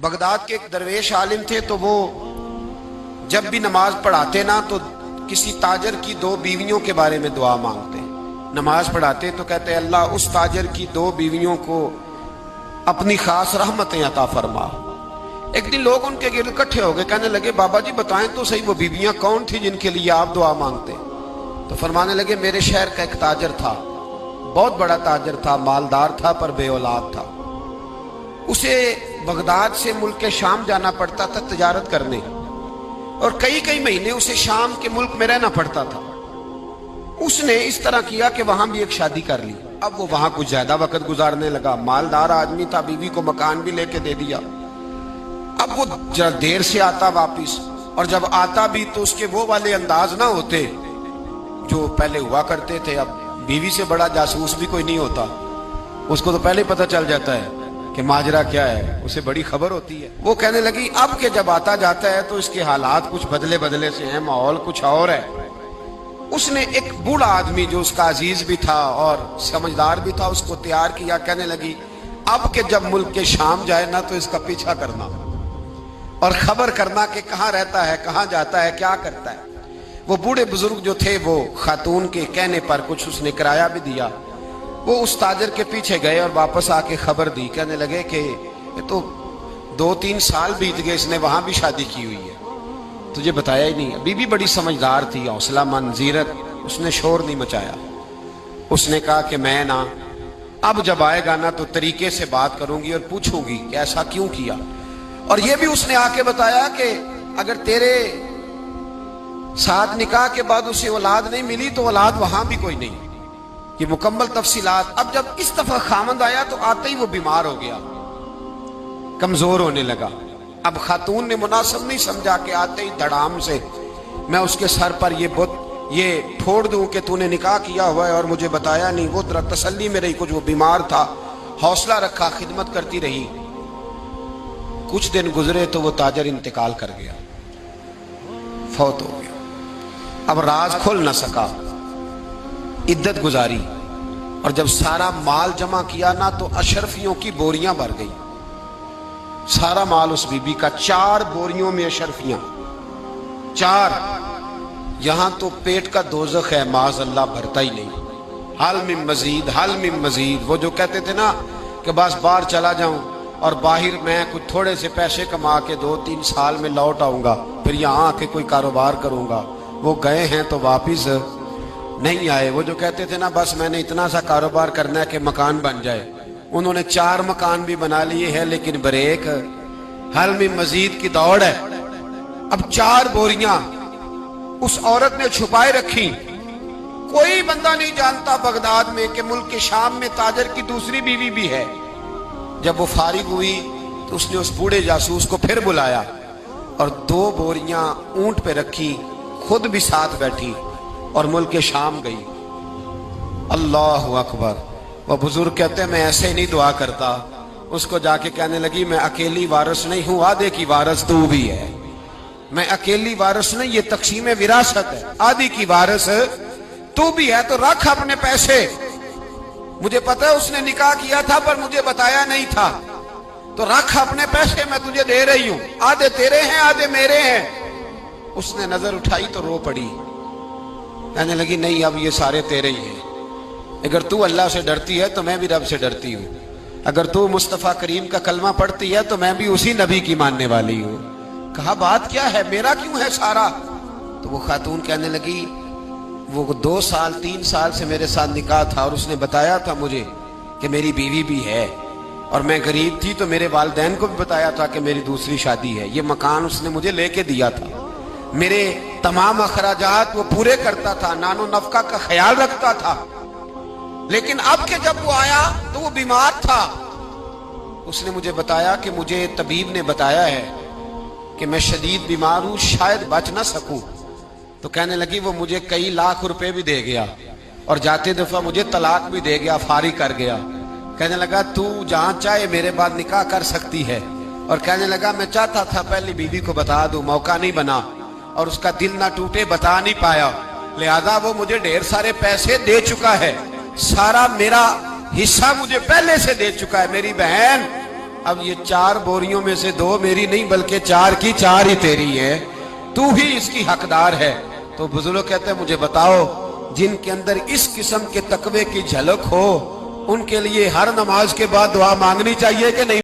Baghdad के एक दरवेश आलिम थे, तो वो जब भी नमाज पढ़ाते ना तो किसी ताजर की दो बीवियों के बारे में दुआ मांगते। नमाज पढ़ाते तो कहते अल्लाह उस ताजर की दो बीवियों को अपनी खास रहमतें अता फरमा। एक दिन लोग उनके गिर्द इकट्ठे हो गए, कहने लगे बाबा जी बताएं तो सही वो बीवियां कौन थी जिनके लिए आप दुआ मांगते। तो फरमाने लगे मेरे शहर का एक ताजर था, बहुत बड़ा ताजर था, मालदार था पर बे औलाद था। उसे बगदाद से मुल्क के शाम जाना पड़ता था तिजारत करने, और कई कई महीने उसे शाम के मुल्क में रहना पड़ता था। उसने इस तरह किया कि वहां भी एक शादी कर ली। अब वो वहां कुछ ज्यादा वक्त गुजारने लगा, मालदार आदमी था, बीवी को मकान भी लेके दे दिया। अब वो जरा देर से आता वापिस, और जब आता भी तो उसके वो वाले अंदाज ना होते जो पहले हुआ करते थे। अब बीवी से बड़ा जासूस भी कोई नहीं होता, उसको तो पहले पता चल जाता है कि माजरा क्या है, उसे बड़ी खबर होती है। वो कहने लगी अब के जब आता जाता है तो इसके हालात कुछ बदले बदले से हैं, माहौल कुछ और है। उसने एक बूढ़ा आदमी जो उसका अजीज भी था और समझदार भी था उसको तैयार किया। कहने लगी अब के जब मुल्क के शाम जाए ना तो इसका पीछा करना और खबर करना कि कहाँ रहता है, कहाँ जाता है, क्या करता है। वो बूढ़े बुजुर्ग जो थे वो खातून के कहने पर कुछ उसने किराया भी दिया। वो उस ताजर के पीछे गए और वापस आके खबर दी। कहने लगे कि ये तो 2-3 साल बीत गए, इसने वहां भी शादी की हुई है, तुझे बताया ही नहीं। बीबी बड़ी समझदार थी, हौसला मंद, जीरत, उसने शोर नहीं मचाया। उसने कहा कि मैं ना अब जब आएगा ना तो तरीके से बात करूंगी और पूछूंगी कि ऐसा क्यों किया। और ये भी उसने आके बताया कि अगर तेरे साथ निकाह के बाद उसे औलाद नहीं मिली तो औलाद वहां भी कोई नहीं। ये मुकम्मल तफसीलात। अब जब इस दफा खामंद आया तो आते ही वो बीमार हो गया, कमजोर होने लगा। अब खातून ने मुनासिब नहीं समझा कि आते ही धड़ाम से मैं उसके सर पर ये फोड़ दूं कि तूने निकाह किया हुआ है और मुझे बताया नहीं। वो तरह तसल्ली में रही, कुछ वो बीमार था, हौसला रखा, खिदमत करती रही। कुछ दिन गुजरे तो वो ताजर इंतकाल कर गया, फौत हो गया। अब राज खुल न सका, इद्दत गुजारी, और जब सारा माल जमा किया ना तो अशरफियों की बोरियां भर गई। सारा माल उस बीबी का, 4 बोरियों में अशरफियां, 4। यहां तो पेट का दोजख है, माज अल्लाह भरता ही नहीं। हाल में मजीद, हाल में मजीद। वो जो कहते थे ना कि बस बाहर चला जाऊं और बाहर मैं कुछ थोड़े से पैसे कमा के 2-3 साल में लौट आऊंगा, फिर यहां आके कोई कारोबार करूंगा, वो गए हैं तो वापिस नहीं आए। वो जो कहते थे ना बस मैंने इतना सा कारोबार करना है कि मकान बन जाए, उन्होंने 4 मकान भी बना लिए हैं, लेकिन ब्रेक, हल में मजीद की दौड़ है। अब 4 बोरियां उस औरत ने छुपाए रखी। कोई बंदा नहीं जानता बगदाद में कि मुल्क के शाम में ताजर की दूसरी बीवी भी है। जब वो फारिग हुई तो उसने उस बूढ़े जासूस को फिर बुलाया और 2 बोरियां ऊंट पे रखी, खुद भी साथ बैठी और मुल्क के शाम गई। अल्लाह अकबर। वह बुजुर्ग कहते हैं मैं ऐसे ही नहीं दुआ करता। उसको जाके कहने लगी मैं अकेली वारिस नहीं हूं, आधे की वारिस तू भी है। मैं अकेली वारिस नहीं, ये तकसीम विरासत है, आधी की वारिस तू भी है। तो रख अपने पैसे, मुझे पता है उसने निकाह किया था पर मुझे बताया नहीं था, तो रख अपने पैसे, मैं तुझे दे रही हूं, आधे तेरे हैं आधे मेरे हैं। उसने नजर उठाई तो रो पड़ी, कहने लगी नहीं अब ये सारे तेरे ही हैं। अगर तू अल्लाह से डरती है तो मैं भी रब से डरती हूँ। अगर तू मुस्तफ़ा करीम का कलमा पढ़ती है तो मैं भी उसी नबी की मानने वाली हूँ। कहा बात क्या है, मेरा क्यों है सारा? तो वो खातून कहने लगी वो 2 साल 3 साल से मेरे साथ निकाह था और उसने बताया था मुझे कि मेरी बीवी भी है, और मैं गरीब थी तो मेरे वालिदैन को भी बताया था कि मेरी दूसरी शादी है। ये मकान उसने मुझे लेके दिया था, मेरे तमाम अखराजात वो पूरे करता था, नानो नफका का ख्याल रखता था। लेकिन अब के जब वो आया तो वो बीमार था। उसने मुझे बताया कि मुझे तबीब ने बताया है कि मैं शदीद बीमार हूं, शायद बच ना सकूं। तो कहने लगी वो मुझे कई लाख रुपए भी दे गया और जाते दफा मुझे तलाक भी दे गया, फारिग कर गया। कहने लगा तू जहां चाहे मेरे बाद निकाह कर सकती है। और कहने लगा मैं चाहता था पहली बीवी को बता दूं, मौका नहीं बना और उसका दिल ना टूटे, बता नहीं पाया, लिहाजा वो मुझे ढेर सारे पैसे दे चुका है, सारा मेरा हिस्सा मुझे पहले से दे चुका है। मेरी बहन اب یہ 4 بوریوں میں سے 2 میری نہیں بلکہ 4 کی 4 ہی تیری ہے، تو ہی اس کی حقدار ہے۔ تو بزرگ کہتے ہیں مجھے بتاؤ جن کے اندر اس قسم کے تقوی کی جھلک ہو ان کے لیے ہر نماز کے بعد دعا مانگنی چاہیے کہ نہیں؟